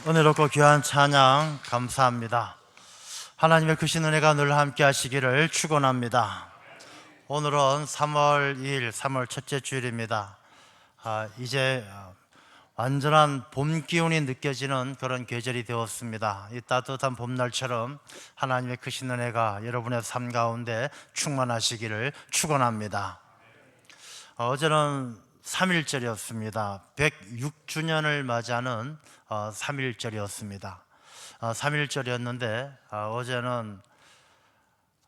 은혜롭고 귀한 찬양 감사합니다. 하나님의 크신 은혜가 늘 함께 하시기를 축원합니다. 오늘은 3월 2일 3월 첫째 주일입니다. 이제 완전한 봄 기운이 느껴지는 그런 계절이 되었습니다. 이 따뜻한 봄날처럼 하나님의 크신 은혜가 여러분의 삶 가운데 충만하시기를 축원합니다. 어제는 3.1절이었습니다. 106주년을 맞이하는 3.1절이었습니다. 3.1절이었는데 어제는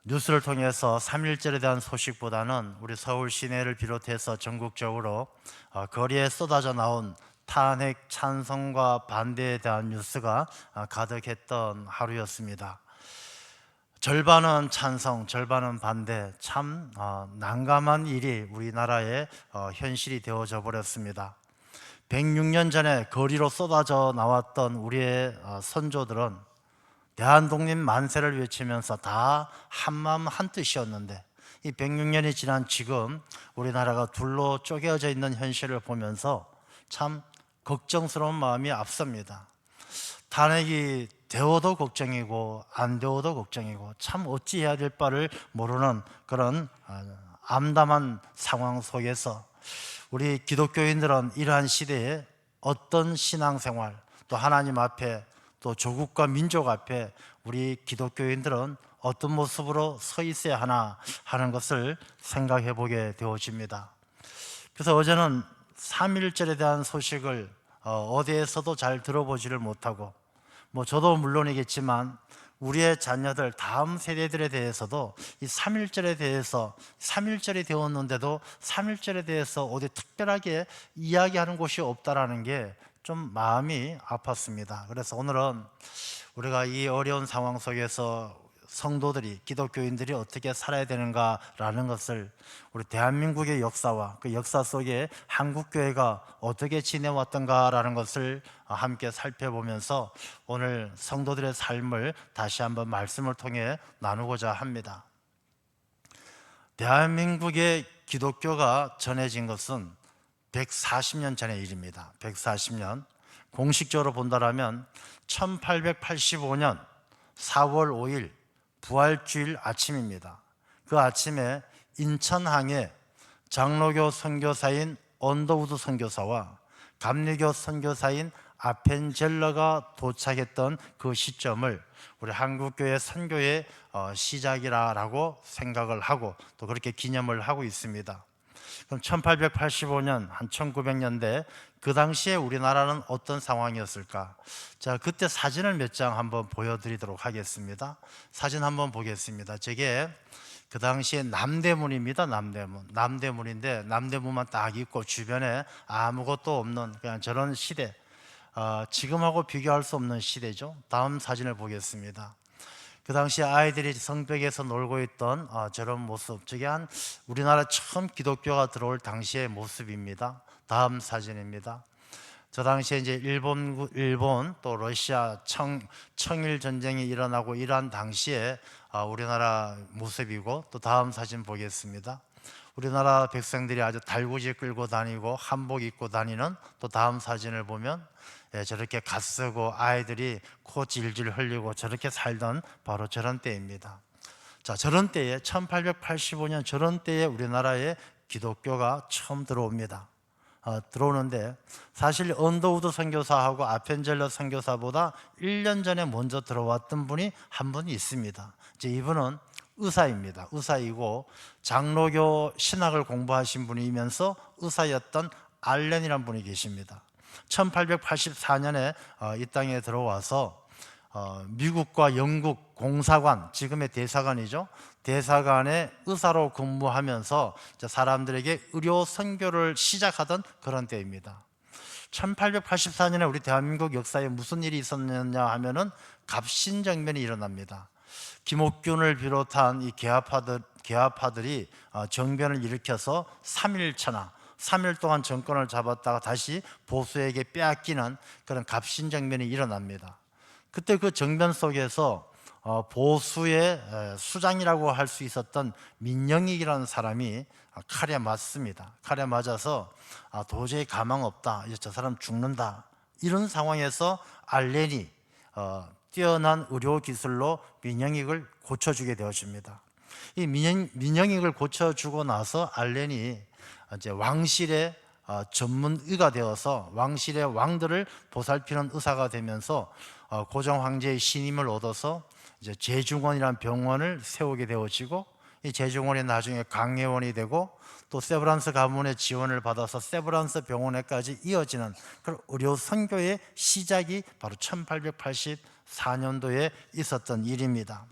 뉴스를 통해서 3.1절에 대한 소식보다는 우리 서울 시내를 비롯해서 전국적으로 거리에 쏟아져 나온 탄핵 찬성과 반대에 대한 뉴스가 가득했던 하루였습니다. 절반은 찬성, 절반은 반대, 참 난감한 일이 우리나라의 현실이 되어져 버렸습니다. 106년 전에 거리로 쏟아져 나왔던 우리의 선조들은 대한독립 만세를 외치면서 다 한마음 한뜻이었는데 이 106년이 지난 지금 우리나라가 둘로 쪼개져 있는 현실을 보면서 참 걱정스러운 마음이 앞섭니다. 탄핵이 되어도 걱정이고 안 되어도 걱정이고 참 어찌해야 될 바를 모르는 그런 암담한 상황 속에서 우리 기독교인들은 이러한 시대에 어떤 신앙생활 또 하나님 앞에 또 조국과 민족 앞에 우리 기독교인들은 어떤 모습으로 서 있어야 하나 하는 것을 생각해 보게 되어집니다. 그래서 어제는 3.1절에 대한 소식을 어디에서도 잘 들어보지를 못하고 저도 물론이겠지만 우리의 자녀들 다음 세대들에 대해서도 이 3.1절에 대해서 3.1절이 되었는데도 3.1절에 대해서 어디 특별하게 이야기하는 곳이 없다라는 게 좀 마음이 아팠습니다. 그래서 오늘은 우리가 이 어려운 상황 속에서 성도들이 기독교인들이 어떻게 살아야 되는가라는 것을 우리 대한민국의 역사와 그 역사 속에 한국교회가 어떻게 지내왔던가라는 것을 함께 살펴보면서 오늘 성도들의 삶을 다시 한번 말씀을 통해 나누고자 합니다. 대한민국의 기독교가 전해진 것은 140년 전의 일입니다. 140년. 공식적으로 본다면 1885년 4월 5일 부활주일 아침입니다. 그 아침에 인천항에 장로교 선교사인 언더우드 선교사와 감리교 선교사인 아펜젤러가 도착했던 그 시점을 우리 한국교회 선교의 시작이라고 생각을 하고 또 그렇게 기념을 하고 있습니다. 그럼 1885년 한 1900년대 그 당시에 우리나라는 어떤 상황이었을까? 자, 그때 사진을 몇 장 한번 보여드리도록 하겠습니다. 사진 한번 보겠습니다. 저게 그 당시에 남대문입니다. 남대문인데 남대문만 딱 있고 주변에 아무것도 없는 그냥 저런 시대, 지금하고 비교할 수 없는 시대죠. 다음 사진을 보겠습니다. 그 당시 아이들이 성벽에서 놀고 있던 저런 모습, 저게 우리나라 처음 기독교가 들어올 당시의 모습입니다. 다음 사진입니다. 저 당시에 이제 일본 또 러시아 청일 전쟁이 일어나고 이러한 당시에 우리나라 모습이고, 또 다음 사진 보겠습니다. 우리나라 백성들이 아주 달구지 끌고 다니고 한복 입고 다니는 또 다음 사진을 보면 저렇게 갓쓰고 아이들이 코 질질 흘리고 저렇게 살던 바로 저런 때입니다. 자, 저런 때에 1885년 저런 때에 우리나라에 기독교가 처음 들어옵니다. 들어오는데 사실 언더우드 선교사하고 아펜젤러 선교사보다 1년 전에 먼저 들어왔던 분이 한 분 있습니다. 이제 이분은 의사입니다. 의사이고 장로교 신학을 공부하신 분이면서 의사였던 알렌이라는 분이 계십니다. 1884년에 이 땅에 들어와서 미국과 영국 공사관, 지금의 대사관이죠. 대사관의 의사로 근무하면서 사람들에게 의료 선교를 시작하던 그런 때입니다. 1884년에 우리 대한민국 역사에 무슨 일이 있었느냐 하면은 갑신정변이 일어납니다. 김옥균을 비롯한 이 개화파들이 정변을 일으켜서 3일 동안 정권을 잡았다가 다시 보수에게 빼앗기는 그런 갑신정변이 일어납니다. 그때 그 정변 속에서 보수의 수장이라고 할 수 있었던 민영익이라는 사람이 칼에 맞습니다. 칼에 맞아서 도저히 가망 없다, 저 사람 죽는다, 이런 상황에서 알렌이 뛰어난 의료 기술로 민영익을 고쳐주게 되어집니다. 이 민영익을 고쳐주고 나서 알렌이 이제 왕실의 전문의가 되어서 왕실의 왕들을 보살피는 의사가 되면서 고종 황제의 신임을 얻어서 이제 제중원이라는 병원을 세우게 되어지고, 이 제중원이 나중에 강례원이 되고, 또 세브란스 가문의 지원을 받아서 세브란스 병원에까지 이어지는 그런 의료 선교의 시작이 바로 1884년도에 있었던 일입니다.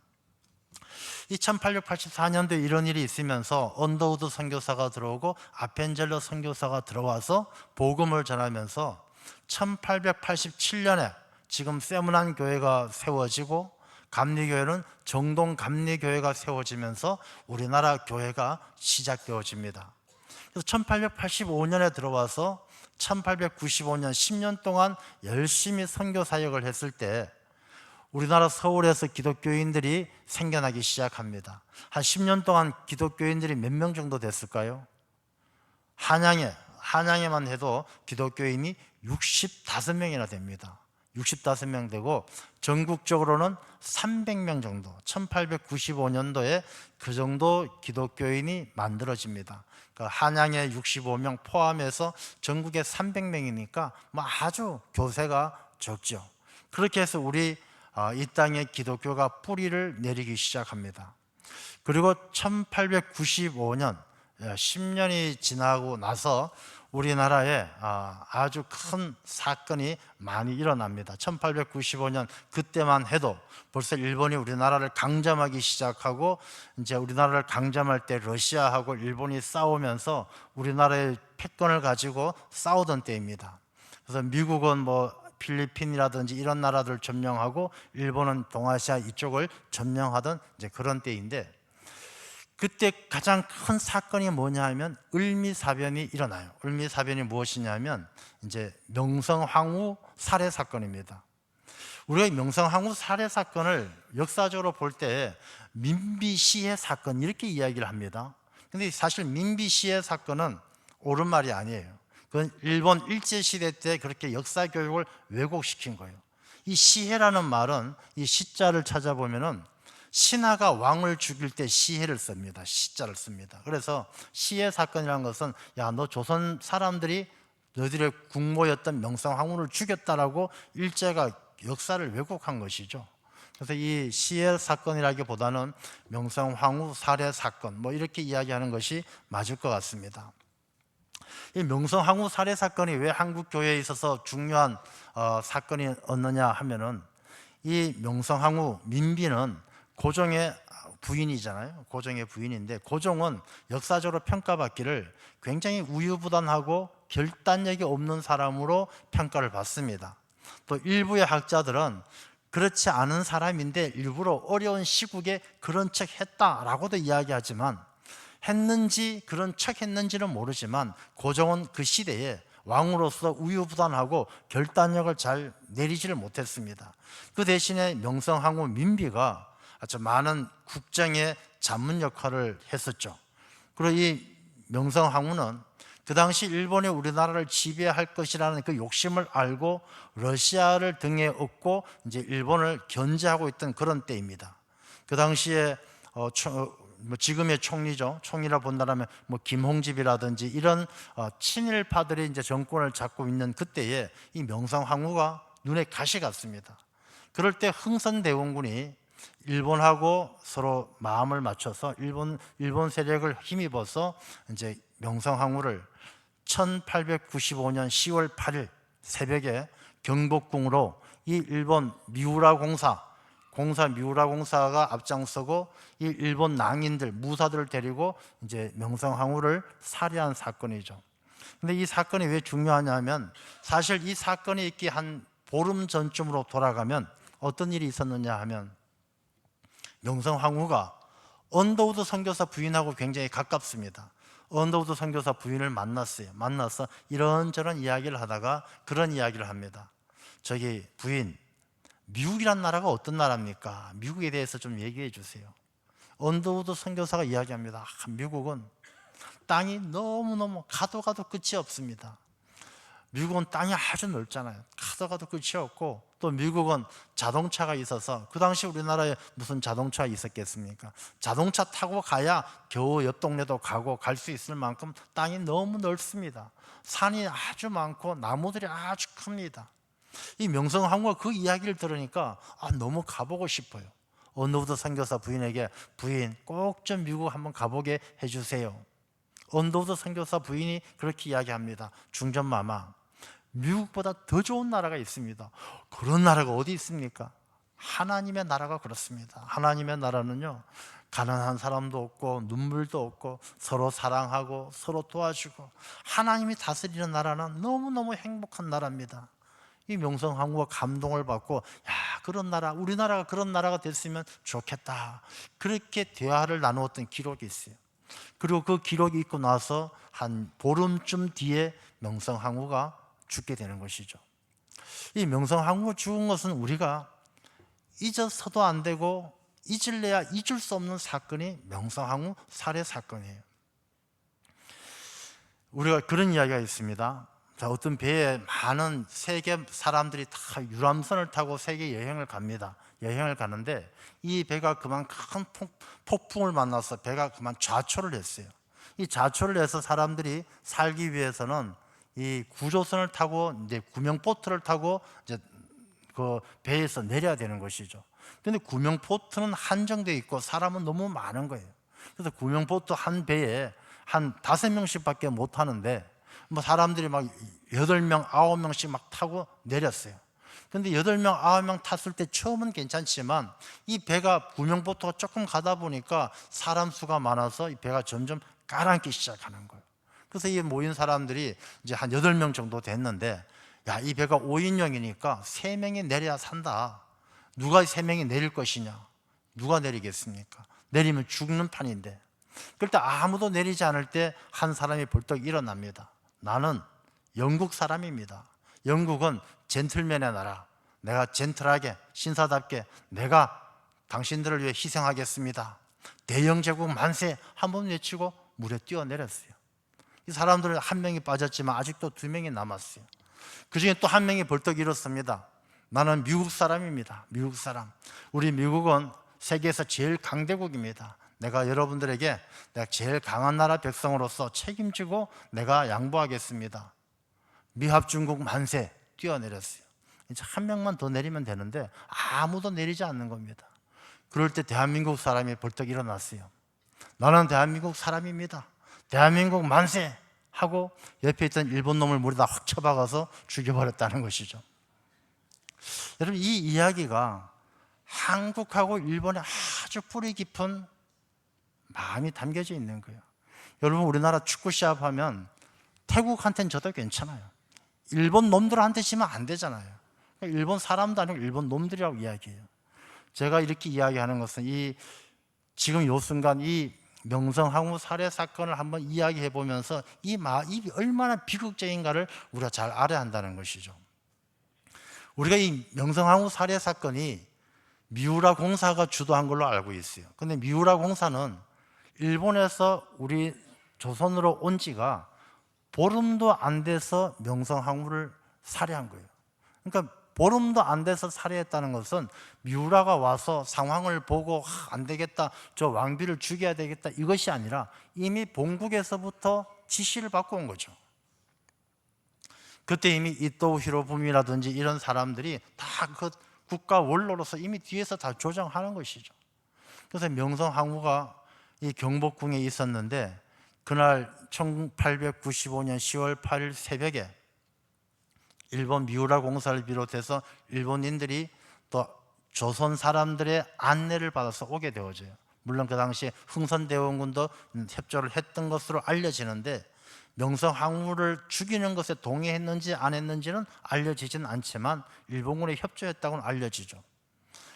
이 1884년도에 이런 일이 있으면서 언더우드 선교사가 들어오고 아펜젤러 선교사가 들어와서 복음을 전하면서 1887년에 지금 세문안 교회가 세워지고, 감리교회는 정동 감리교회가 세워지면서 우리나라 교회가 시작되어집니다. 그래서 1885년에 들어와서 1895년 10년 동안 열심히 선교 사역을 했을 때 우리나라 서울에서 기독교인들이 생겨나기 시작합니다. 한 10년 동안 기독교인들이 몇 명 정도 됐을까요? 한양에만 해도 기독교인이 65명이나 됩니다. 65명 되고, 전국적으로는 300명 정도, 1895년도에 그 정도 기독교인이 만들어집니다. 그러니까 한양에 65명 포함해서 전국에 300명이니까 뭐 아주 교세가 적죠. 그렇게 해서 우리 이 땅에 기독교가 뿌리를 내리기 시작합니다. 그리고 1895년 10년이 지나고 나서 우리나라에 아주 큰 사건이 많이 일어납니다. 1895년 그때만 해도 벌써 일본이 우리나라를 강점하기 시작하고, 이제 우리나라를 강점할 때 러시아하고 일본이 싸우면서 우리나라의 패권을 가지고 싸우던 때입니다. 그래서 미국은 뭐 필리핀이라든지 이런 나라들을 점령하고 일본은 동아시아 이쪽을 점령하던 이제 그런 때인데, 그때 가장 큰 사건이 뭐냐 하면 을미사변이 일어나요. 을미사변이 무엇이냐면 이제 명성황후 살해 사건입니다. 우리가 명성황후 살해 사건을 역사적으로 볼 때 민비시해 사건 이렇게 이야기를 합니다. 근데 사실 민비시해 사건은 옳은 말이 아니에요. 그건 일본 일제시대 때 그렇게 역사 교육을 왜곡시킨 거예요. 이 시해라는 말은 이 시자를 찾아보면은 신하가 왕을 죽일 때 시해를 씁니다. 시자를 씁니다. 그래서 시해 사건이라는 것은 야, 너 조선 사람들이 너희들의 국모였던 명성황후를 죽였다라고 일제가 역사를 왜곡한 것이죠. 그래서 이 시해 사건이라기보다는 명성황후 살해 사건 뭐 이렇게 이야기하는 것이 맞을 것 같습니다. 이 명성황후 살해 사건이 왜 한국 교회에 있어서 중요한 사건이었느냐 하면은, 이 명성황후 민비는 고종의 부인이잖아요. 고종의 부인인데, 고종은 역사적으로 평가받기를 굉장히 우유부단하고 결단력이 없는 사람으로 평가를 받습니다. 또 일부의 학자들은 그렇지 않은 사람인데 일부러 어려운 시국에 그런 척 했다라고도 이야기하지만, 했는지 그런 척 했는지는 모르지만 고종은 그 시대에 왕으로서 우유부단하고 결단력을 잘 내리지를 못했습니다. 그 대신에 명성황후 민비가 아주 많은 국정의 자문 역할을 했었죠. 그리고 이 명성황후는 그 당시 일본이 우리나라를 지배할 것이라는 그 욕심을 알고 러시아를 등에 업고 이제 일본을 견제하고 있던 그런 때입니다. 그 당시에 지금의 총리죠. 총리라 본다면 뭐 김홍집이라든지 이런 친일파들이 이제 정권을 잡고 있는 그때에 이 명성황후가 눈에 가시 같습니다. 그럴 때 흥선대원군이 일본하고 서로 마음을 맞춰서 일본 세력을 힘입어서 이제 명성황후를 1895년 10월 8일 새벽에 경복궁으로 이 일본 미우라 미우라 공사가 앞장서고 이 일본 낭인들 무사들을 데리고 이제 명성황후를 살해한 사건이죠. 근데 이 사건이 왜 중요하냐면, 사실 이 사건이 있기 한 보름 전쯤으로 돌아가면 어떤 일이 있었느냐 하면, 명성황후가 언더우드 선교사 부인하고 굉장히 가깝습니다. 언더우드 선교사 부인을 만나서 이런저런 이야기를 하다가 그런 이야기를 합니다. 저기 부인, 미국이란 나라가 어떤 나라입니까? 미국에 대해서 좀 얘기해 주세요. 언더우드 선교사가 이야기합니다. 미국은 땅이 너무너무 가도 끝이 없습니다. 미국은 땅이 아주 넓잖아요. 가다가도 끝이 없고, 또 미국은 자동차가 있어서, 그 당시 우리나라에 무슨 자동차가 있었겠습니까? 자동차 타고 가야 겨우 옆 동네도 가고 갈 수 있을 만큼 땅이 너무 넓습니다. 산이 아주 많고 나무들이 아주 큽니다. 이 명성황후가 그 이야기를 들으니까 너무 가보고 싶어요. 언더우드 선교사 부인에게, 부인 꼭 좀 미국 한번 가보게 해주세요. 언더우드 선교사 부인이 그렇게 이야기합니다. 중전마마, 미국보다 더 좋은 나라가 있습니다. 그런 나라가 어디 있습니까? 하나님의 나라가 그렇습니다. 하나님의 나라는요, 가난한 사람도 없고 눈물도 없고 서로 사랑하고 서로 도와주고 하나님이 다스리는 나라는 너무너무 행복한 나라입니다. 이 명성황후가 감동을 받고, 그런 나라, 우리나라가 그런 나라가 됐으면 좋겠다, 그렇게 대화를 나누었던 기록이 있어요. 그리고 그 기록이 있고 나서 한 보름쯤 뒤에 명성황후가 죽게 되는 것이죠. 이 명성황후가 죽은 것은 우리가 잊어서도 안 되고 잊을래야 잊을 수 없는 사건이 명성황후 살해 사건이에요. 우리가 그런 이야기가 있습니다. 어떤 배에 많은 세계 사람들이 다 유람선을 타고 세계 여행을 갑니다. 여행을 가는데 이 배가 그만 큰 폭풍을 만나서 배가 그만 좌초를 했어요. 이 좌초를 해서 사람들이 살기 위해서는 이 구조선을 타고 이제 구명보트를 타고 이제 그 배에서 내려야 되는 것이죠. 근데 구명보트는 한정되어 있고 사람은 너무 많은 거예요. 그래서 구명보트 한 배에 한 5명씩밖에 못 타는데, 뭐 사람들이 막 8명, 9명씩 막 타고 내렸어요. 근데 8명, 9명 탔을 때 처음은 괜찮지만 이 배가 구명보트가 조금 가다 보니까 사람 수가 많아서 이 배가 점점 가라앉기 시작하는 거예요. 그래서 이 모인 사람들이 이제 한 8명 정도 됐는데, 이 배가 5인용이니까 3명이 내려야 산다. 누가 3명이 내릴 것이냐? 누가 내리겠습니까? 내리면 죽는 판인데. 그럴 때 아무도 내리지 않을 때 한 사람이 벌떡 일어납니다. 나는 영국 사람입니다. 영국은 젠틀맨의 나라. 내가 젠틀하게 신사답게 내가 당신들을 위해 희생하겠습니다. 대영제국 만세 한번 외치고 물에 뛰어내렸어요. 이 사람들은 한 명이 빠졌지만 아직도 2명이 남았어요. 그 중에 또 한 명이 벌떡 일었습니다. 나는 미국 사람입니다. 미국 사람. 우리 미국은 세계에서 제일 강대국입니다. 내가 여러분들에게 내가 제일 강한 나라 백성으로서 책임지고 내가 양보하겠습니다. 미합중국 만세 뛰어내렸어요. 이제 한 명만 더 내리면 되는데 아무도 내리지 않는 겁니다. 그럴 때 대한민국 사람이 벌떡 일어났어요. 나는 대한민국 사람입니다. 대한민국 만세 하고 옆에 있던 일본 놈을 물에다 확 쳐박아서 죽여버렸다는 것이죠. 여러분, 이 이야기가 한국하고 일본에 아주 뿌리 깊은 마음이 담겨져 있는 거예요. 여러분, 우리나라 축구 시합하면 태국한테는 져도 괜찮아요. 일본 놈들한테 지면 안 되잖아요. 일본 사람도 아니고 일본 놈들이라고 이야기해요. 제가 이렇게 이야기하는 것은 지금 요 순간 이 명성황후 살해 사건을 한번 이야기해 보면서 이 얼마나 비극적인가를 우리가 잘 알아야 한다는 것이죠. 우리가 이 명성황후 살해 사건이 미우라 공사가 주도한 걸로 알고 있어요. 근데 미우라 공사는 일본에서 우리 조선으로 온 지가 보름도 안 돼서 명성황후를 살해한 거예요. 그러니까 보름도 안 돼서 살해했다는 것은 미우라가 와서 상황을 보고 안 되겠다, 저 왕비를 죽여야 되겠다, 이것이 아니라 이미 본국에서부터 지시를 받고 온 거죠. 그때 이미 이토 히로부미라든지 이런 사람들이 다 그 국가 원로로서 이미 뒤에서 다 조정하는 것이죠. 그래서 명성황후가 이 경복궁에 있었는데, 그날 1895년 10월 8일 새벽에 일본 미우라 공사를 비롯해서 일본인들이 또 조선 사람들의 안내를 받아서 오게 되어져요. 물론 그 당시에 흥선대원군도 협조를 했던 것으로 알려지는데, 명성황후를 죽이는 것에 동의했는지 안 했는지는 알려지진 않지만 일본군에 협조했다고는 알려지죠.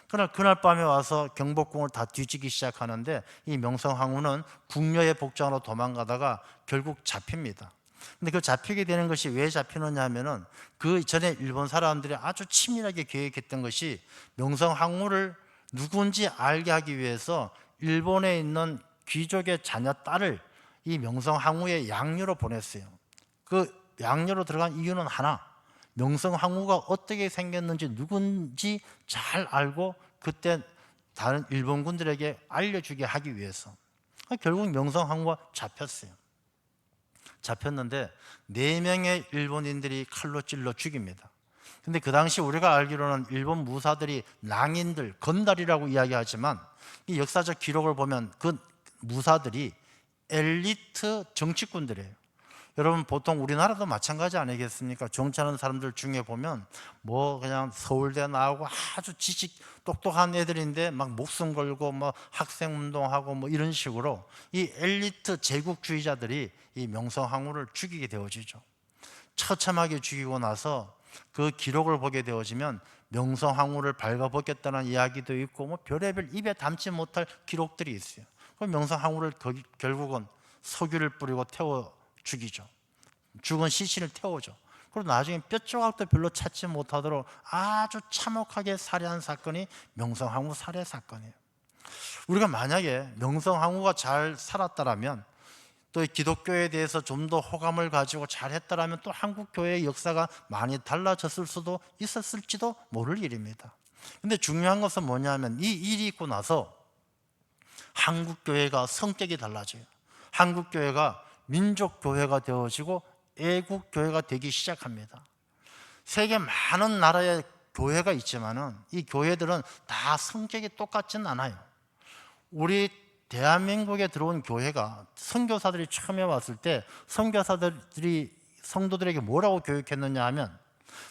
그러나 그날 밤에 와서 경복궁을 다 뒤지기 시작하는데, 이 명성황후는 궁녀의 복장으로 도망가다가 결국 잡힙니다. 근데 그 잡히게 되는 것이 왜 잡히느냐 하면은, 그 전에 일본 사람들이 아주 치밀하게 계획했던 것이 명성황후를 누군지 알게 하기 위해서 일본에 있는 귀족의 자녀 딸을 이 명성황후의 양녀로 보냈어요. 그 양녀로 들어간 이유는 하나, 명성황후가 어떻게 생겼는지 누군지 잘 알고 그때 다른 일본군들에게 알려주게 하기 위해서. 결국 명성황후가 잡혔어요. 잡혔는데 4명의 일본인들이 칼로 찔러 죽입니다. 근데 그 당시 우리가 알기로는 일본 무사들이 낭인들, 건달이라고 이야기하지만 이 역사적 기록을 보면 그 무사들이 엘리트 정치꾼들이에요. 여러분 보통 우리나라도 마찬가지 아니겠습니까? 정치하는 사람들 중에 보면 뭐 그냥 서울대 나오고 아주 지식 똑똑한 애들인데 막 목숨 걸고 뭐 학생운동하고 뭐 이런 식으로 이 엘리트 제국주의자들이 이 명성황후를 죽이게 되어지죠. 처참하게 죽이고 나서 그 기록을 보게 되어지면 명성황후를 발가벗겼다는 이야기도 있고 뭐 별의별 입에 담지 못할 기록들이 있어요. 그 명성황후를 결국은 석유를 뿌리고 태워 죽이죠. 죽은 시신을 태우죠. 그리고 나중에 뼈조각도 별로 찾지 못하도록 아주 참혹하게 살해한 사건이 명성황후 살해 사건이에요. 우리가 만약에 명성황후가 잘 살았다라면, 또 기독교에 대해서 좀 더 호감을 가지고 잘했다라면 또 한국 교회의 역사가 많이 달라졌을 수도 있었을지도 모를 일입니다. 근데 중요한 것은 뭐냐면 이 일이 있고 나서 한국 교회가 성격이 달라져요. 한국 교회가 민족 교회가 되어지고 애국 교회가 되기 시작합니다. 세계 많은 나라의 교회가 있지만은 이 교회들은 다 성격이 똑같지는 않아요. 우리 대한민국에 들어온 교회가 선교사들이 처음에 왔을 때 선교사들이 성도들에게 뭐라고 교육했느냐 하면,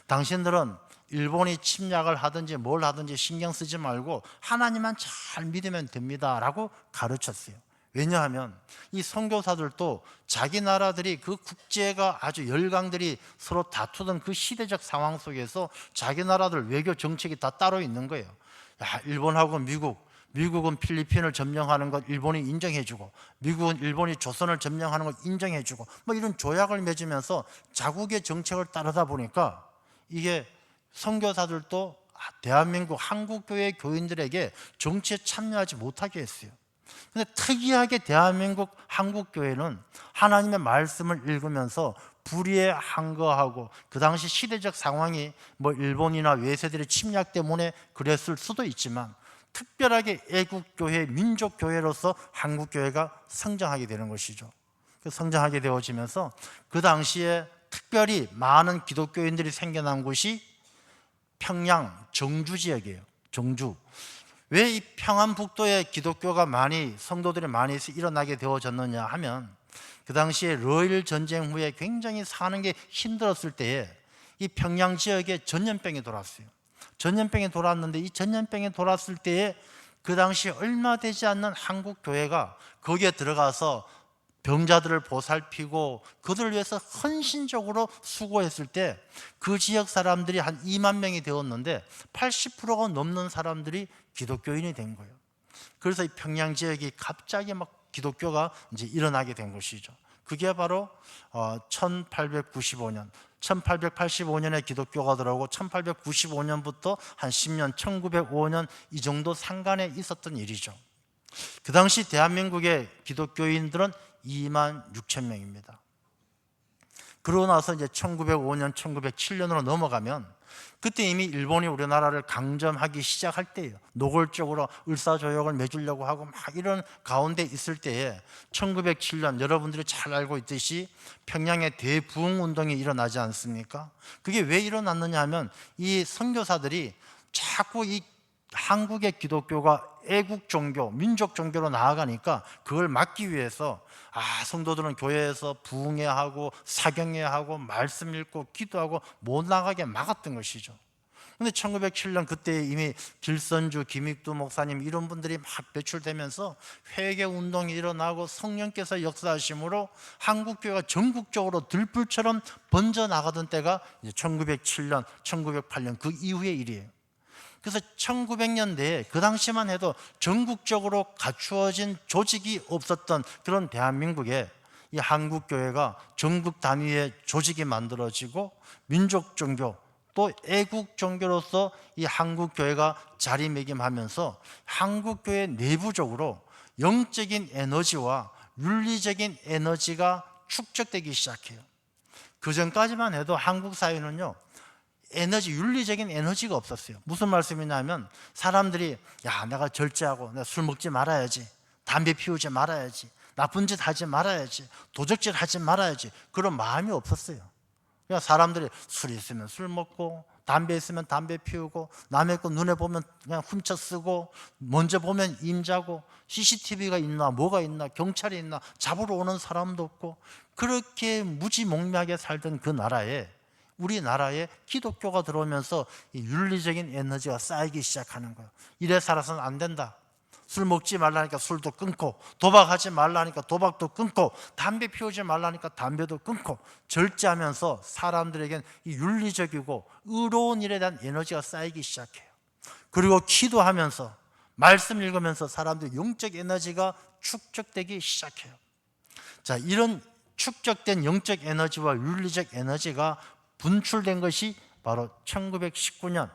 당신들은 일본이 침략을 하든지 뭘 하든지 신경 쓰지 말고 하나님만 잘 믿으면 됩니다 라고 가르쳤어요. 왜냐하면 이 선교사들도 자기 나라들이 그 국제가 아주 열강들이 서로 다투던 그 시대적 상황 속에서 자기 나라들 외교 정책이 다 따로 있는 거예요. 야, 일본하고 미국은 필리핀을 점령하는 것 일본이 인정해주고, 미국은 일본이 조선을 점령하는 것 인정해주고, 뭐 이런 조약을 맺으면서 자국의 정책을 따르다 보니까 이게 선교사들도 대한민국 한국교회 교인들에게 정치에 참여하지 못하게 했어요. 근데 특이하게 대한민국 한국교회는 하나님의 말씀을 읽으면서 불의에 항거하고, 그 당시 시대적 상황이 뭐 일본이나 외세들의 침략 때문에 그랬을 수도 있지만 특별하게 애국교회, 민족교회로서 한국교회가 성장하게 되는 것이죠. 성장하게 되어지면서 그 당시에 특별히 많은 기독교인들이 생겨난 곳이 평양 정주 지역이에요. 정주. 왜 이 평안북도에 기독교가 많이, 성도들이 많이 일어나게 되어졌느냐 하면, 그 당시에 러일 전쟁 후에 굉장히 사는 게 힘들었을 때에 이 평양 지역에 전염병이 돌았어요. 전염병이 돌았는데 이 전염병이 돌았을 때에 그 당시 얼마 되지 않는 한국 교회가 거기에 들어가서 병자들을 보살피고 그들을 위해서 헌신적으로 수고했을 때 그 지역 사람들이 한 2만 명이 되었는데 80%가 넘는 사람들이 기독교인이 된 거예요. 그래서 이 평양 지역이 갑자기 막 기독교가 이제 일어나게 된 것이죠. 그게 바로 1895년, 1885년에 기독교가 들어오고 1895년부터 한 10년, 1905년 이 정도 상간에 있었던 일이죠. 그 당시 대한민국의 기독교인들은 2만 6천 명입니다. 그러고 나서 이제 1905년, 1907년으로 넘어가면 그때 이미 일본이 우리나라를 강점하기 시작할 때예요. 노골적으로 을사조약을 맺으려고 하고 막 이런 가운데 있을 때에 1907년 여러분들이 잘 알고 있듯이 평양에 대부흥운동이 일어나지 않습니까? 그게 왜 일어났느냐 하면 이 선교사들이 자꾸 이 한국의 기독교가 애국 종교, 민족 종교로 나아가니까 그걸 막기 위해서 성도들은 교회에서 부흥해야 하고 사경해야 하고 말씀 읽고 기도하고 못 나가게 막았던 것이죠. 근데 1907년 그때 이미 길선주, 김익두 목사님 이런 분들이 막 배출되면서 회개 운동이 일어나고 성령께서 역사하심으로 한국교회가 전국적으로 들불처럼 번져나가던 때가 이제 1907년, 1908년 그 이후의 일이에요. 그래서 1900년대에 그 당시만 해도 전국적으로 갖추어진 조직이 없었던 그런 대한민국에 이 한국교회가 전국 단위의 조직이 만들어지고 민족 종교 또 애국 종교로서 이 한국교회가 자리매김하면서 한국교회 내부적으로 영적인 에너지와 윤리적인 에너지가 축적되기 시작해요. 그 전까지만 해도 한국 사회는요, 윤리적인 에너지가 없었어요. 무슨 말씀이냐면 사람들이 야, 내가 절제하고 내가 술 먹지 말아야지, 담배 피우지 말아야지, 나쁜 짓 하지 말아야지, 도적질 하지 말아야지, 그런 마음이 없었어요. 그냥 사람들이 술 있으면 술 먹고, 담배 있으면 담배 피우고, 남의 거 눈에 보면 그냥 훔쳐 쓰고, 먼저 보면 임자고, CCTV가 있나 뭐가 있나 경찰이 있나 잡으러 오는 사람도 없고, 그렇게 무지몽매하게 살던 그 나라에, 우리나라에 기독교가 들어오면서 이 윤리적인 에너지가 쌓이기 시작하는 거예요. 이래 살아서는 안 된다. 술 먹지 말라니까 술도 끊고, 도박하지 말라니까 도박도 끊고, 담배 피우지 말라니까 담배도 끊고, 절제하면서 사람들에겐 이 윤리적이고 의로운 일에 대한 에너지가 쌓이기 시작해요. 그리고 기도하면서, 말씀 읽으면서 사람들의 영적 에너지가 축적되기 시작해요. 자, 이런 축적된 영적 에너지와 윤리적 에너지가 분출된 것이 바로 1919년,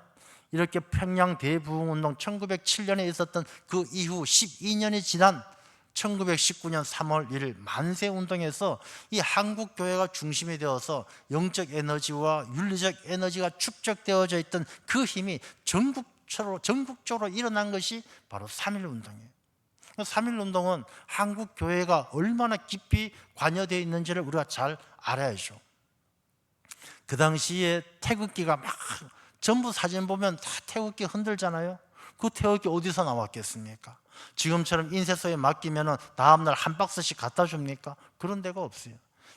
이렇게 평양 대부흥운동 1907년에 있었던 그 이후 12년이 지난 1919년 3월 1일 만세운동에서 이 한국교회가 중심이 되어서 영적 에너지와 윤리적 에너지가 축적되어져 있던 그 힘이 전국적으로 일어난 것이 바로 3.1운동이에요. 3.1운동은 한국교회가 얼마나 깊이 관여되어 있는지를 우리가 잘 알아야죠. 그 당시에 태극기가 막 전부 사진 보면 다 태극기 흔들잖아요. 그 태극기 어디서 나왔겠습니까? 지금처럼 인쇄소에 맡기면 다음날 한 박스씩 갖다 줍니까? 그런 데가 없어요.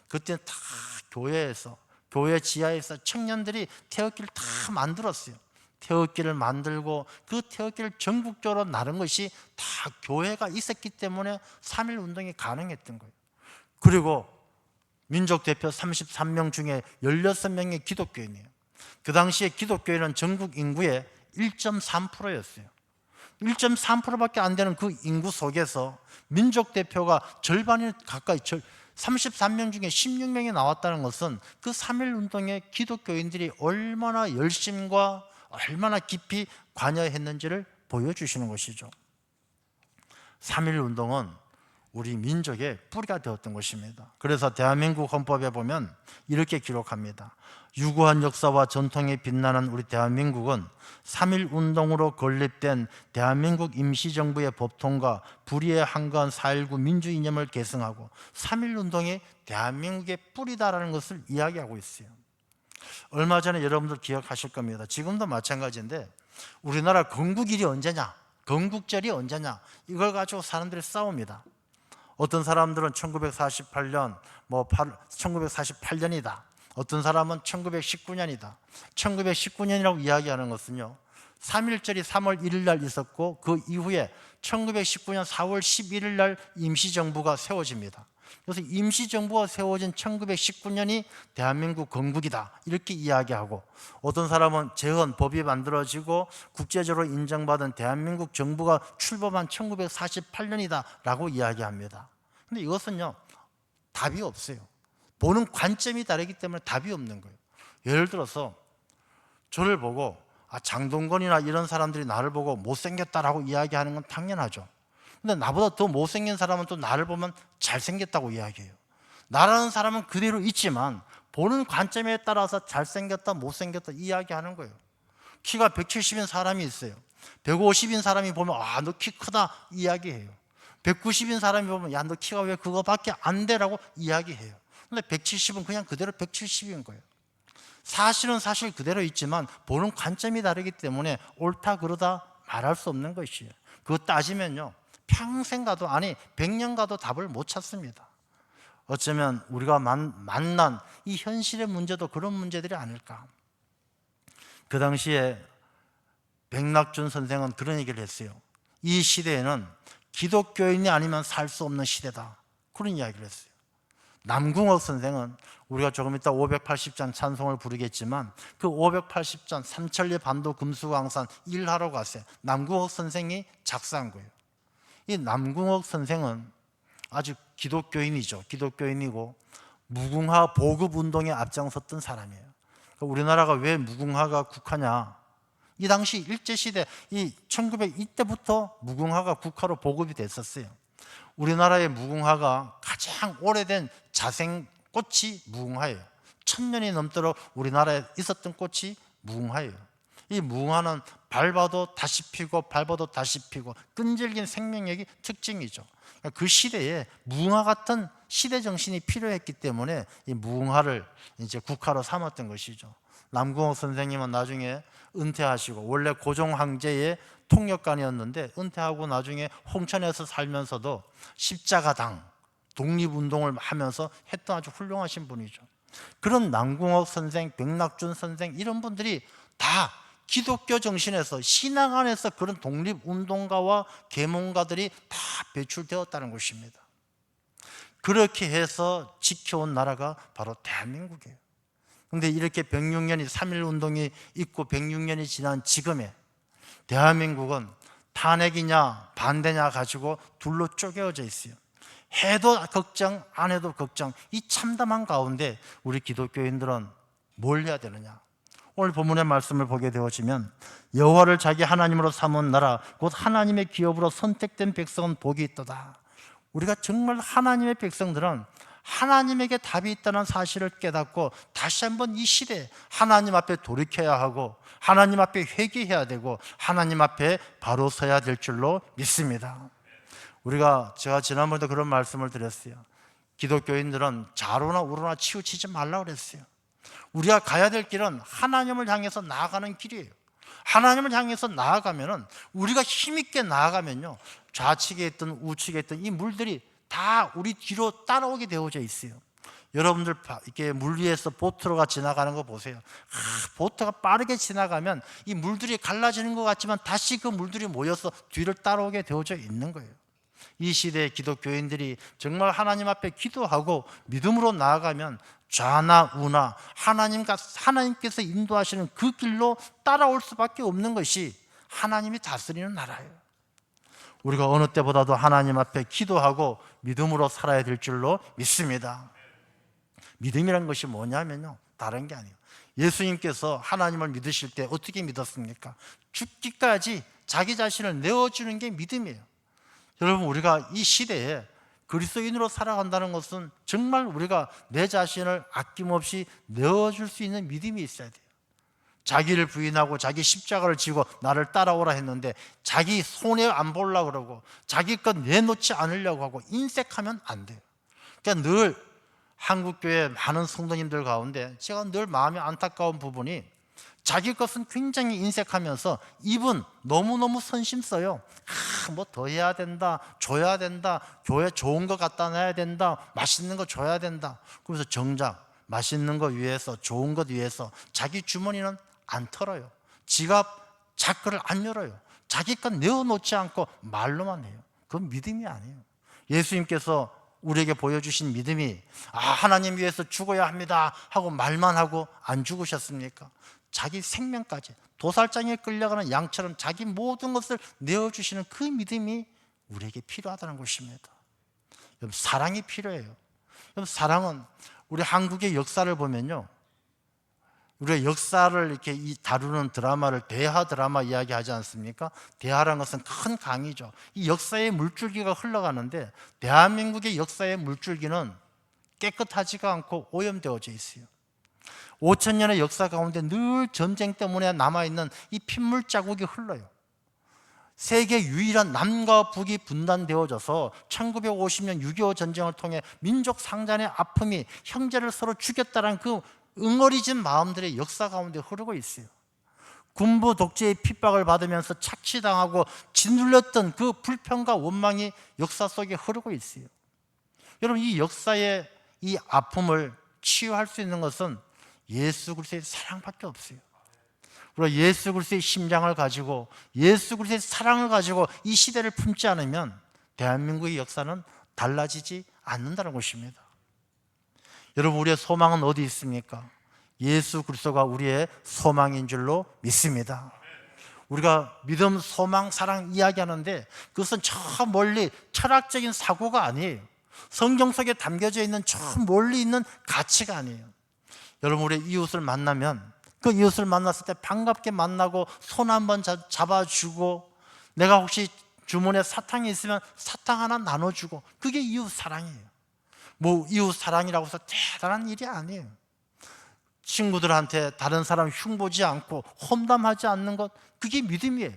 그때는 다 교회에서, 교회 지하에서 청년들이 태극기를 다 만들었어요. 태극기를 만들고 그 태극기를 전국적으로 나른 것이 다 교회가 있었기 때문에 3.1운동이 가능했던 거예요. 그리고 민족대표 33명 중에 16명이 기독교인이에요. 그 당시에 기독교인은 전국 인구의 1.3%였어요. 1.3%밖에 안 되는 그 인구 속에서 민족대표가 절반이 가까이 33명 중에 16명이 나왔다는 것은 그 3.1운동에 기독교인들이 얼마나 열심과 얼마나 깊이 관여했는지를 보여주시는 것이죠. 3.1운동은 우리 민족의 뿌리가 되었던 것입니다. 그래서 대한민국 헌법에 보면 이렇게 기록합니다. 유구한 역사와 전통이 빛나는 우리 대한민국은 3.1운동으로 건립된 대한민국 임시정부의 법통과 불의에 한가한 4.19 민주이념을 계승하고 3.1운동이 대한민국의 뿌리다라는 것을 이야기하고 있어요. 얼마 전에 여러분들 기억하실 겁니다. 지금도 마찬가지인데 우리나라 건국일이 언제냐, 건국절이 언제냐, 이걸 가지고 사람들이 싸웁니다. 어떤 사람들은 1948년, 1948년이다. 어떤 사람은 1919년이다. 1919년이라고 이야기하는 것은요, 3.1절이 3월 1일 날 있었고 그 이후에 1919년 4월 11일 날 임시정부가 세워집니다. 그래서 임시정부가 세워진 1919년이 대한민국 건국이다 이렇게 이야기하고, 어떤 사람은 재헌법이 만들어지고 국제적으로 인정받은 대한민국 정부가 출범한 1948년이다 라고 이야기합니다. 근데 이것은요, 답이 없어요. 보는 관점이 다르기 때문에 답이 없는 거예요. 예를 들어서 저를 보고 장동건이나 이런 사람들이 나를 보고 못생겼다라고 이야기하는 건 당연하죠. 근데 나보다 더 못생긴 사람은 또 나를 보면 잘생겼다고 이야기해요. 나라는 사람은 그대로 있지만 보는 관점에 따라서 잘생겼다 못생겼다 이야기하는 거예요. 키가 170인 사람이 있어요. 150인 사람이 보면 너 키 크다 이야기해요. 190인 사람이 보면 야, 너 키가 왜 그거밖에 안 돼라고 이야기해요. 근데 170은 그냥 그대로 170인 거예요. 사실은 사실 그대로 있지만 보는 관점이 다르기 때문에 옳다 그러다 말할 수 없는 것이에요. 그거 따지면요, 평생 가도, 아니 100년 가도 답을 못 찾습니다. 어쩌면 우리가 만난 이 현실의 문제도 그런 문제들이 아닐까. 그 당시에 백낙준 선생은 그런 얘기를 했어요. 이 시대에는 기독교인이 아니면 살 수 없는 시대다, 그런 이야기를 했어요. 남궁옥 선생은 우리가 조금 이따 580장 찬송을 부르겠지만 그 580장 삼천리 반도 금수강산 일하러 갔어요. 남궁옥 선생이 작사한 거예요. 이 남궁옥 선생은 아주 기독교인이죠. 기독교인이고 무궁화 보급 운동에 앞장섰던 사람이에요. 우리나라가 왜 무궁화가 국화냐? 이 당시 일제시대 이때부터 무궁화가 국화로 보급이 됐었어요. 우리나라의 무궁화가 가장 오래된 자생꽃이 무궁화예요. 1000년이 넘도록 우리나라에 있었던 꽃이 무궁화예요. 이 무궁화는 밟아도 다시 피고 밟아도 다시 피고 끈질긴 생명력이 특징이죠. 그 시대에 무궁화 같은 시대 정신이 필요했기 때문에 이 무궁화를 이제 국화로 삼았던 것이죠. 남궁옥 선생님은 나중에 은퇴하시고 원래 고종 황제의 통역관이었는데 은퇴하고 나중에 홍천에서 살면서도 십자가당 독립운동을 하면서 했던 아주 훌륭하신 분이죠. 그런 남궁옥 선생, 백낙준 선생 이런 분들이 다 기독교 정신에서 신앙 안에서 그런 독립운동가와 계몽가들이 다 배출되었다는 것입니다. 그렇게 해서 지켜온 나라가 바로 대한민국이에요. 그런데 이렇게 106년이 3.1운동이 있고 106년이 지난 지금에 대한민국은 탄핵이냐 반대냐 가지고 둘로 쪼개어져 있어요. 해도 걱정 안 해도 걱정, 이 참담한 가운데 우리 기독교인들은 뭘 해야 되느냐. 오늘 본문의 말씀을 보게 되어지면 여호와를 자기 하나님으로 삼은 나라 곧 하나님의 기업으로 선택된 백성은 복이 있도다. 우리가 정말 하나님의 백성들은 하나님에게 답이 있다는 사실을 깨닫고 다시 한번 이 시대에 하나님 앞에 돌이켜야 하고 하나님 앞에 회개해야 되고 하나님 앞에 바로 서야 될 줄로 믿습니다. 제가 지난번에도 그런 말씀을 드렸어요. 기독교인들은 좌로나 우로나 치우치지 말라고 그랬어요. 우리가 가야 될 길은 하나님을 향해서 나아가는 길이에요. 하나님을 향해서 나아가면은 우리가 힘있게 나아가면요, 좌측에 있든 우측에 있든 이 물들이 다 우리 뒤로 따라오게 되어져 있어요. 여러분들 이렇게 물 위에서 보트가 지나가는 거 보세요. 보트가 빠르게 지나가면 이 물들이 갈라지는 것 같지만 다시 그 물들이 모여서 뒤를 따라오게 되어져 있는 거예요. 이 시대의 기독교인들이 정말 하나님 앞에 기도하고 믿음으로 나아가면 좌나 우나 하나님께서 인도하시는 그 길로 따라올 수밖에 없는 것이 하나님이 다스리는 나라예요. 우리가 어느 때보다도 하나님 앞에 기도하고 믿음으로 살아야 될 줄로 믿습니다. 믿음이란 것이 뭐냐면요, 다른 게 아니에요. 예수님께서 하나님을 믿으실 때 어떻게 믿었습니까? 죽기까지 자기 자신을 내어주는 게 믿음이에요. 여러분, 우리가 이 시대에 그리스도인으로 살아간다는 것은 정말 우리가 내 자신을 아낌없이 내어줄 수 있는 믿음이 있어야 돼요. 자기를 부인하고 자기 십자가를 지고 나를 따라오라 했는데 자기 손해 안 보려고 그러고 자기 것 내놓지 않으려고 하고 인색하면 안 돼요. 그러니까 늘 한국교회 많은 성도님들 가운데 제가 늘 마음이 안타까운 부분이 자기 것은 굉장히 인색하면서 입은 너무너무 선심 써요. 뭐 더 해야 된다, 줘야 된다, 교회 좋은 거 갖다 놔야 된다, 맛있는 거 줘야 된다. 그래서 정작 맛있는 거 위해서 좋은 것 위해서 자기 주머니는 안 털어요. 지갑 자크를 안 열어요. 자기 것 내어놓지 않고 말로만 해요. 그건 믿음이 아니에요. 예수님께서 우리에게 보여주신 믿음이 하나님 위해서 죽어야 합니다 하고 말만 하고 안 죽으셨습니까? 자기 생명까지 도살장에 끌려가는 양처럼 자기 모든 것을 내어주시는 그 믿음이 우리에게 필요하다는 것입니다. 여러분, 사랑이 필요해요. 여러분, 사랑은 우리 한국의 역사를 보면요, 우리가 역사를 이렇게 다루는 드라마를 대하 드라마 이야기하지 않습니까? 대하라는 것은 큰 강이죠. 이 역사의 물줄기가 흘러가는데 대한민국의 역사의 물줄기는 깨끗하지가 않고 오염되어져 있어요. 5000년의 역사 가운데 늘 전쟁 때문에 남아있는 이 핏물 자국이 흘러요. 세계 유일한 남과 북이 분단되어져서 1950년 6.25 전쟁을 통해 민족 상잔의 아픔이 형제를 서로 죽였다는 그 응어리진 마음들의 역사 가운데 흐르고 있어요. 군부 독재의 핍박을 받으면서 착취당하고 짓눌렸던 그 불평과 원망이 역사 속에 흐르고 있어요. 여러분, 이 역사의 이 아픔을 치유할 수 있는 것은 예수 그리스도의 사랑밖에 없어요. 우리가 예수 그리스도의 심장을 가지고 예수 그리스도의 사랑을 가지고 이 시대를 품지 않으면 대한민국의 역사는 달라지지 않는다는 것입니다. 여러분, 우리의 소망은 어디 있습니까? 예수 그리스도가 우리의 소망인 줄로 믿습니다. 우리가 믿음, 소망, 사랑 이야기하는데 그것은 저 멀리 철학적인 사고가 아니에요. 성경 속에 담겨져 있는 저 멀리 있는 가치가 아니에요. 여러분, 우리 이웃을 만나면 그 이웃을 만났을 때 반갑게 만나고 손 한번 잡아주고 내가 혹시 주머니에 사탕이 있으면 사탕 하나 나눠주고, 그게 이웃 사랑이에요. 뭐 이웃 사랑이라고 해서 대단한 일이 아니에요. 친구들한테 다른 사람 흉보지 않고 험담하지 않는 것, 그게 믿음이에요.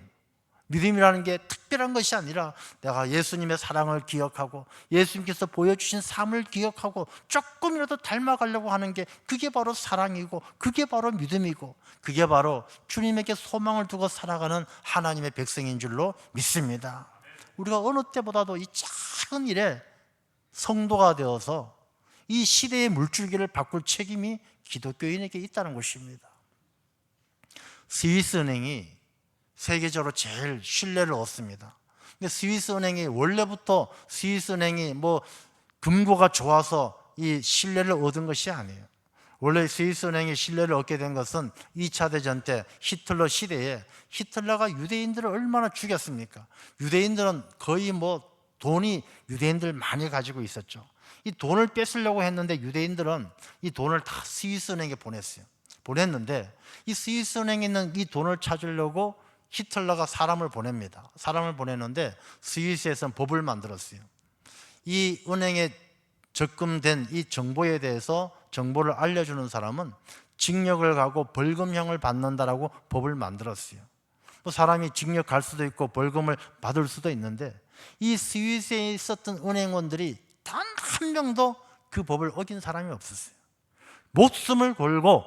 믿음이라는 게 특별한 것이 아니라 내가 예수님의 사랑을 기억하고 예수님께서 보여주신 삶을 기억하고 조금이라도 닮아가려고 하는 게, 그게 바로 사랑이고 그게 바로 믿음이고 그게 바로 주님에게 소망을 두고 살아가는 하나님의 백성인 줄로 믿습니다. 우리가 어느 때보다도 이 작은 일에 성도가 되어서 이 시대의 물줄기를 바꿀 책임이 기독교인에게 있다는 것입니다. 스위스은행이 세계적으로 제일 신뢰를 얻습니다. 근데 스위스은행이 원래부터 스위스은행이 금고가 좋아서 이 신뢰를 얻은 것이 아니에요. 원래 스위스은행이 신뢰를 얻게 된 것은 2차 대전 때 히틀러 시대에 히틀러가 유대인들을 얼마나 죽였습니까? 유대인들은 거의 돈이 유대인들 많이 가지고 있었죠. 이 돈을 뺏으려고 했는데 유대인들은 이 돈을 다 스위스은행에 보냈는데 이 스위스은행에 있는 이 돈을 찾으려고 히틀러가 사람을 보냅니다. 사람을 보내는데 스위스에서는 법을 만들었어요. 이 은행에 적금된 이 정보에 대해서 정보를 알려주는 사람은 징역을 가고 벌금형을 받는다라고 법을 만들었어요. 사람이 징역 갈 수도 있고 벌금을 받을 수도 있는데 이 스위스에 있었던 은행원들이 단 한 명도 그 법을 어긴 사람이 없었어요. 목숨을 걸고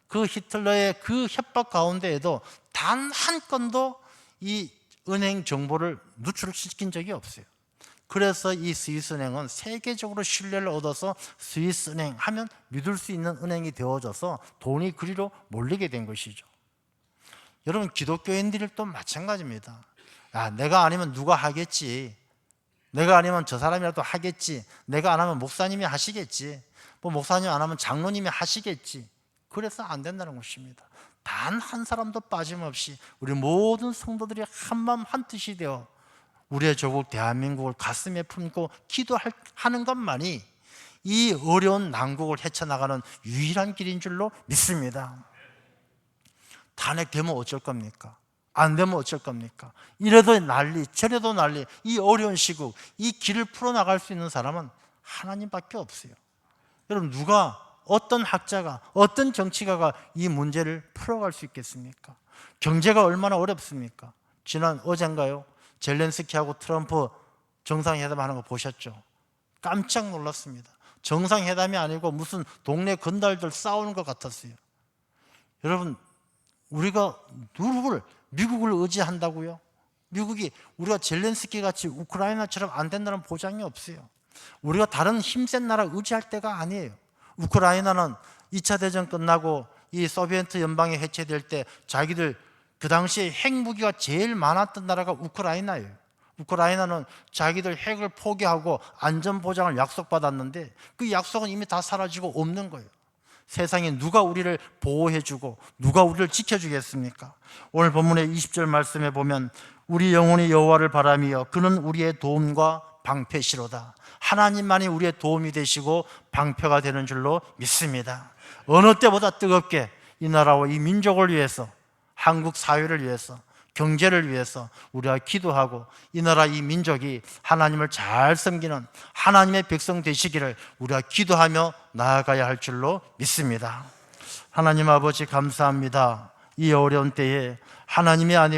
그 히틀러의 그 협박 가운데에도 단 한 건도 이 은행 정보를 누출시킨 적이 없어요. 그래서 이 스위스은행은 세계적으로 신뢰를 얻어서 스위스은행 하면 믿을 수 있는 은행이 되어져서 돈이 그리로 몰리게 된 것이죠. 여러분, 기독교인들이 또 마찬가지입니다. 내가 아니면 누가 하겠지, 내가 아니면 저 사람이라도 하겠지, 내가 안 하면 목사님이 하시겠지, 목사님 안 하면 장로님이 하시겠지. 그래서 안 된다는 것입니다. 단 한 사람도 빠짐없이 우리 모든 성도들이 한마음 한뜻이 되어 우리의 조국 대한민국을 가슴에 품고 기도하는 것만이 이 어려운 난국을 헤쳐나가는 유일한 길인 줄로 믿습니다. 탄핵되면 어쩔 겁니까? 안 되면 어쩔 겁니까? 이래도 난리 저래도 난리, 이 어려운 시국, 이 길을 풀어나갈 수 있는 사람은 하나님밖에 없어요. 여러분, 어떤 학자가, 어떤 정치가가 이 문제를 풀어갈 수 있겠습니까? 경제가 얼마나 어렵습니까? 어젠가요? 젤렌스키하고 트럼프 정상회담 하는 거 보셨죠? 깜짝 놀랐습니다. 정상회담이 아니고 무슨 동네 건달들 싸우는 것 같았어요. 여러분, 우리가 미국을 의지한다고요? 미국이 우리가 젤렌스키 같이 우크라이나처럼 안 된다는 보장이 없어요. 우리가 다른 힘센 나라 의지할 때가 아니에요. 우크라이나는 2차 대전 끝나고 이 소비에트 연방이 해체될 때 자기들 그 당시에 핵무기가 제일 많았던 나라가 우크라이나예요. 우크라이나는 자기들 핵을 포기하고 안전보장을 약속받았는데 그 약속은 이미 다 사라지고 없는 거예요. 세상에 누가 우리를 보호해주고 누가 우리를 지켜주겠습니까? 오늘 본문의 20절 말씀에 보면 우리 영혼이 여호와를 바라며 그는 우리의 도움과 방패시로다. 하나님만이 우리의 도움이 되시고 방패가 되는 줄로 믿습니다. 어느 때보다 뜨겁게 이 나라와 이 민족을 위해서, 한국 사회를 위해서, 경제를 위해서 우리가 기도하고 이 나라 이 민족이 하나님을 잘 섬기는 하나님의 백성 되시기를 우리가 기도하며 나아가야 할 줄로 믿습니다. 하나님 아버지, 감사합니다. 이 어려운 때에 하나님이 아니고